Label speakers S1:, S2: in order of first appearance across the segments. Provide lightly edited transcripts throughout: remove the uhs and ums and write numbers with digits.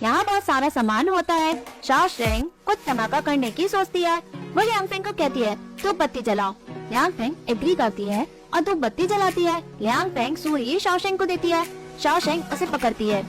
S1: यहाँ बहुत सारा सामान होता है। शाओशेंग कुछ धमाका करने की सोचती है। वो यांग फेंग को कहती है तो बत्ती जलाओ। यांग फेंग एग्री करती है और तो बत्ती जलाती है। यांग फेंग सुई शाओशेंग को देती है। शाओशेंग उसे पकड़ती है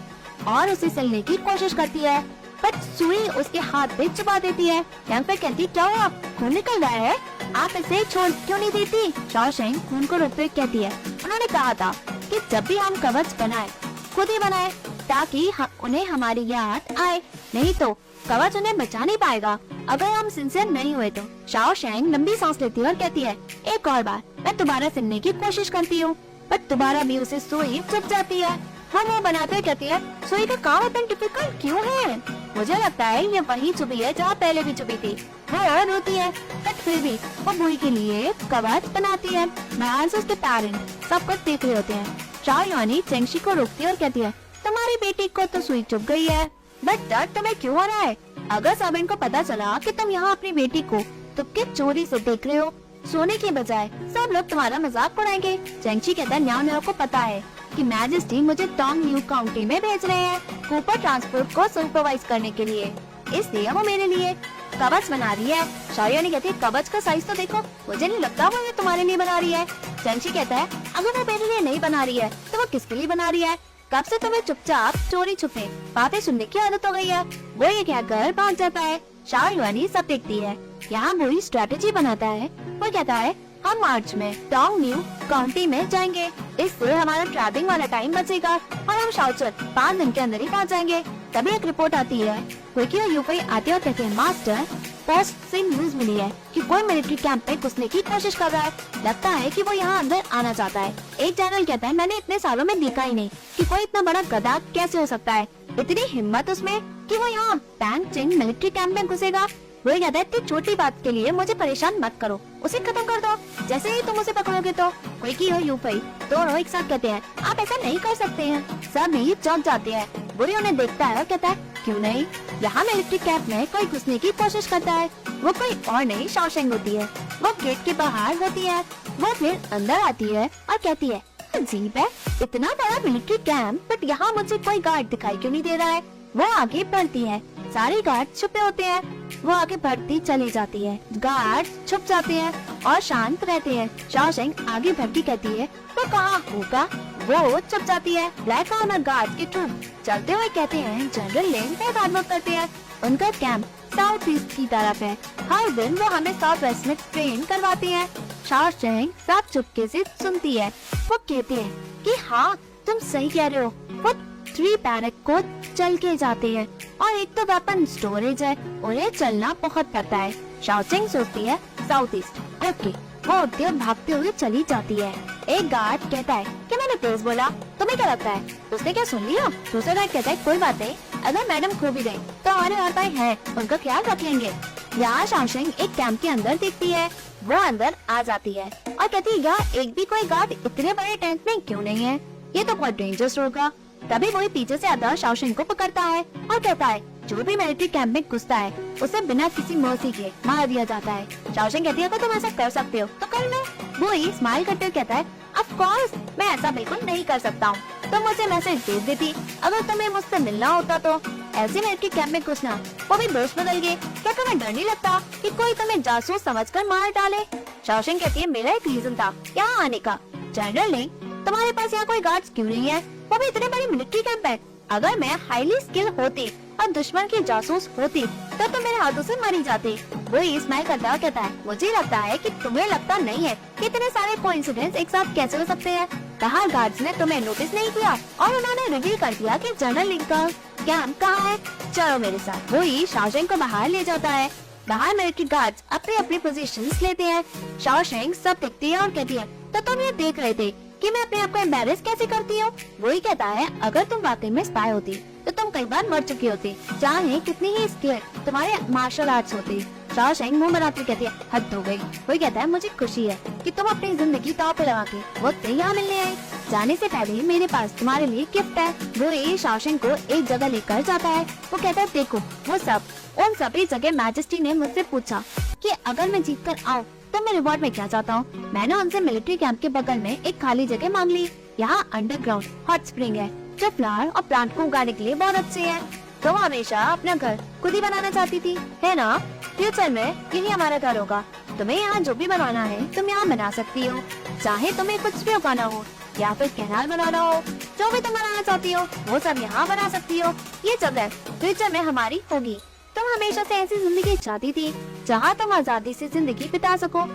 S1: और उसे सिलने की कोशिश करती है, पर सुई उसके हाथ पे चुबा देती है। यांग फेंग कहती क्या हुआ, खून निकल रहा है, आप इसे छोड़ क्यों नहीं देती। शाओशेंग खून को रोकते हुए कहती है उन्होंने कहा था कि जब भी हम कवच बनाए खुद ही बनाए ताकि उन्हें हमारी याद आए, नहीं तो कवच उन्हें बचा नहीं पाएगा अगर हम सिंसियर नहीं हुए तो। शाओशेंग लंबी सांस लेती है और कहती है एक और बार मैं दोबारा सिलने की कोशिश करती हूँ, पर दोबारा भी उसे सुई चुभ जाती है। हम वो बनाते हुए कहती है सुई का काम इतना डिफिकल्ट क्यों है, मुझे लगता है ये वही चुभी है जहाँ पहले भी चुभी थी। वो रोती है पर फिर भी वो बुई के लिए कवच बनाती है। बाहर से उसके पेरेंट्स सब कुछ देख रहे होते हैं। शाओ युआनी चेंगशी को रोकती है और कहती है तुम्हारी बेटी को तो सुई चुभ गई है, बट डर तुम्हें क्यों हो रहा है। अगर साबिन को पता चला कि तुम यहाँ अपनी बेटी को तुक्के चोरी से देख रहे हो सोने के बजाय, सब लोग तुम्हारा मजाक उड़ाएंगे। चेंगशी कहता है न्याओ को पता है कि मैजेस्टी मुझे टोंग न्यू काउंटी में भेज रहे हैं कूपर ट्रांसपोर्ट को सुपरवाइज करने के लिए, इसलिए वो मेरे लिए कवच बना रही है। शाओ युआनी कहती है कवच का साइज तो देखो, मुझे नहीं लगता वो ये तुम्हारे लिए बना रही है। चेंगशी कहता है अगर वो मेरे लिए नहीं बना रही है तो वो किसके लिए बना रही है, कब से तुम्हें चुपचाप चोरी छुपे बातें सुनने की आदत हो गई है। वो ये कहकर भाग जाता है। शाओ युआनी सब देखती है। यहाँ बुई स्ट्रेटेजी बनाता है। वो कहता है हम मार्च में टोंग न्यू काउंटी में जाएंगे, इससे हमारा ट्रैवलिंग वाला टाइम बचेगा और हम शाओचुन 5 दिन के अंदर ही पहुँच जाएंगे। तभी एक रिपोर्ट आती है क्योंकि यूफई आते और कहते हैं मास्टर पोस्ट से न्यूज मिली है कि कोई मिलिट्री कैंप में घुसने की कोशिश कर रहा है, लगता है कि वो यहाँ अंदर आना चाहता है। एक जनरल कहता है मैंने इतने सालों में देखा ही नहीं कि कोई इतना बड़ा गधा कैसे हो सकता है, इतनी हिम्मत उसमें कि वो यहाँ बैंग चिंग मिलिट्री कैंप में घुसेगा। वो कहता है इतनी छोटी बात के लिए मुझे परेशान मत करो, उसे खत्म कर दो, जैसे ही तुम उसे पकड़ोगे तो। कोई की हो यूफई दोनों एक साथ कहते हैं आप ऐसा नहीं कर सकते हैं। सभी चौंक जाते हैं। बुरी उन्हें देखता है और कहता है क्यों नहीं, यहाँ मिलिट्री कैंप में कोई घुसने की कोशिश करता है, वो कोई और नहीं शाओशेंग होती है। वो गेट के बाहर होती है। वो फिर अंदर आती है और कहती है अजीब है, इतना बड़ा मिलिट्री कैंप बट यहाँ मुझे कोई गार्ड दिखाई क्यों नहीं दे रहा है। वो आगे बढ़ती है, सारे गार्ड छुपे होते हैं। वो आगे बढ़ती चली जाती है, गार्ड छुप जाते हैं और शांत रहते हैं। शाओशेंग आगे बढ़ती कहती है वो कहाँ होगा, वो छुप जाती है। ब्लैक ऑनर गार्ड के ट्रूप चलते हुए कहते हैं जनरल लेन पे गार्ड करते हैं, उनका कैंप साउथ ईस्ट की तरफ है, हर दिन वो हमें साउथ वेस्ट में ट्रेन करवाते हैं। शाओशेंग सब चुपके से सुनती है। वो कहते हैं कि हाँ तुम सही कह रहे हो। वो 3 बैरक को चल के जाते हैं और एक तो वेपन स्टोरेज है, उन्हें चलना बहुत पड़ता है। शाओशेंग सोचती है साउथ ईस्ट, ओके। वो उठती और भागते हुए चली जाती है। एक गार्ड कहता है कि मैंने तेज बोला, तुम्हें क्या लगता है उसने क्या सुन लिया। दूसरा गार्ड कहता है कोई बात नहीं, अगर मैडम खो भी गई तो हमारे और भाई हैं, उनका ख्याल रख लेंगे। यहाँ शाओशेंग एक कैंप के अंदर दिखती है। वो अंदर आ जाती है और कहती है यहाँ एक भी कोई गार्ड इतने बड़े टेंट में क्यों नहीं है, ये तो बहुत डेंजरस होगा। तभी वही पीछे से आता शाओशेंग को पकड़ता है और कहता है जो भी मिलिट्री कैंप में घुसता है उसे बिना किसी मर्जी के मार दिया जाता है। शाओशेंग कहती है अगर तुम ऐसा कर सकते हो तो कर लो। वो ही स्माइल करते हुए कहता है ऑफ कोर्स मैं ऐसा बिल्कुल नहीं कर सकता हूँ, तुम मुझे मैसेज भेज देती अगर तुम्हें मुझसे मिलना होता तो। ऐसे मिलिट्री कैंप में घुसना वो भी दोस्त बदल गए, क्या तुम्हें डर नहीं लगता कि कोई तुम्हें जासूस समझकर मार डाले। शाओशेंग कहती है मेरा एक रीजन था यहाँ आने का, जनरल ने तुम्हारे पास यहाँ कोई गार्ड्स क्यों नहीं है, वो भी इतने बड़े मिलिट्री कैंप है। अगर मैं हाईली स्किल होती और दुश्मन की जासूस होती तो मेरे हाथों से मरी जाती। वो स्माइल करता हुआ कहता है मुझे लगता है कि तुम्हें लगता नहीं है कि इतने सारे कोइंसिडेंस एक साथ कैसे हो सकते हैं। बाहर गार्ड्स ने तुम्हें नोटिस नहीं किया और उन्होंने रिवील कर दिया कि जनरल लिंक का कैंप कहाँ है, चलो मेरे साथ। वो ही शाओशेंग को बाहर ले जाता है। बाहर मिलिट्री गार्ड्स अपनी अपनी पोजीशंस लेते हैं। शाओशेंग सब देखती है और कहती है तो तुम ये देख रहे थे कि मैं अपने आप को एम्बैरेस कैसे करती हूँ। वही कहता है अगर तुम वाकई में स्पाई होती तो तुम कई बार मर चुकी होती, चाहे कितनी ही स्किल तुम्हारे मार्शल आर्ट्स होती। शाओशेंग मुंह बनाती कहती है हद हो गई। वही कहता है मुझे खुशी है कि तुम अपनी जिंदगी दांव पे लगा के वक्त यहाँ मिलने आए, जाने से पहले मेरे पास तुम्हारे लिए गिफ्ट है। वो ये शाओशेंग को एक जगह लेकर जाता है। वो कहता है देखो वो सब उन सभी जगह मैजेस्टी ने मुझसे पूछा कि अगर मैं जीत कर आऊँ तो मैं रिवॉर्ड में क्या चाहता हूँ। मैंने उनसे मिलिट्री कैंप के बगल में एक खाली जगह मांग ली। यहाँ अंडरग्राउंड हॉट स्प्रिंग है जो फ्लावर और प्लांट को उगाने के लिए बहुत अच्छे है। तुम हमेशा अपना घर खुद ही बनाना चाहती थी, है ना? फ्यूचर में यही हमारा घर होगा। तुम्हें यहाँ जो भी बनाना है तुम यहाँ बना सकती हो, चाहे तुम्हें कुछ भी उगाना हो या फिर कैनाल बनाना हो, जो भी तुम बनाना चाहती हो वो सब यहाँ बना सकती हो। ये जगह फ्यूचर में हमारी होगी। तुम हमेशा से ऐसी जिंदगी चाहती थी जहाँ तुम आजादी से जिंदगी बिता सको।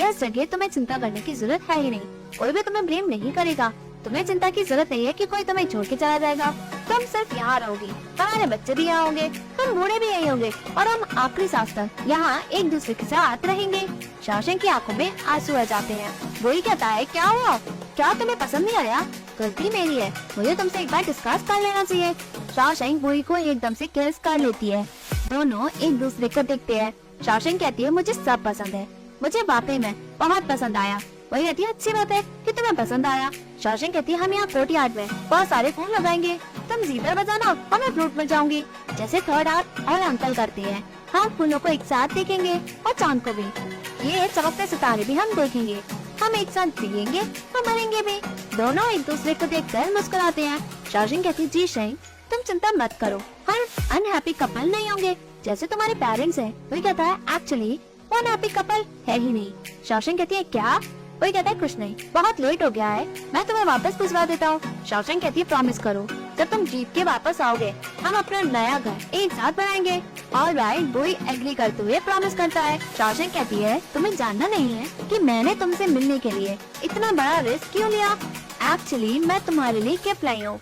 S1: इस जगह तुम्हें चिंता करने की जरूरत है ही नहीं, कोई भी तुम्हें ब्लेम नहीं करेगा। तुम्हें चिंता की जरूरत नहीं है कि कोई तुम्हें छोड़ के चला जाएगा। तुम सिर्फ यहाँ रहोगी, हमारे बच्चे भी यहाँ होंगे, तुम बूढ़े भी यही होंगे और हम आखिरी सांस तक यहाँ एक दूसरे के साथ रहेंगे। शॉशैंक की आंखों में आंसू आ जाते हैं। वही कहता है, क्या हुआ? क्या तुम्हें पसंद नहीं आया? गलती मेरी है, मुझे तुमसे एक बार डिस्कस कर लेना चाहिए। शॉशैंक बुई को एकदम से किस कर लेती है। दोनों एक दूसरे को देखते हैं। शॉशैंक कहती है, मुझे सब पसंद है, मुझे वाकई में बहुत पसंद आया। वही कहती है, अच्छी बात है कि तुम्हें पसंद आया। शॉशैंक कहती है, हम यहाँ कोर्टयार्ड में बहुत सारे फूल लगाएंगे, तुम जीतर बजाना और मैं फ्लूट बजाऊंगी, जैसे थर्ड आर्ट और अंकल करते हैं। हम फूलों को एक साथ देखेंगे और चांद को भी। ये चमकते सितारे भी हम देखेंगे। हम एक साथ जिएंगे और मरेंगे भी। दोनों एक दूसरे को देखकर मुस्कुराते हैं। शॉशैंक कहती है, जी शैंक, तुम चिंता मत करो, हम अनहैप्पी कपल नहीं होंगे जैसे तुम्हारे पेरेंट्स हैं। वही कहता है, एक्चुअली वो अनहैप्पी कपल है ही नहीं। शॉशैंक कहती है, क्या? वही कहता है, कुछ नहीं, बहुत लेट हो गया है, मैं तुम्हें वापस भिजवा देता हूँ। शॉशैंक कहती है, प्रॉमिस करो जब तुम जीत के वापस आओगे हम अपना नया घर एक साथ बनाएंगे। और राइट बुई एग्री करते हुए प्रॉमिस करता है। शॉशैंक कहती है, तुम्हें जानना नहीं है कि मैंने तुमसे मिलने के लिए इतना बड़ा रिस्क क्यों लिया? एक्चुअली मैं तुम्हारे लिए गिफ्ट लाई हूँ।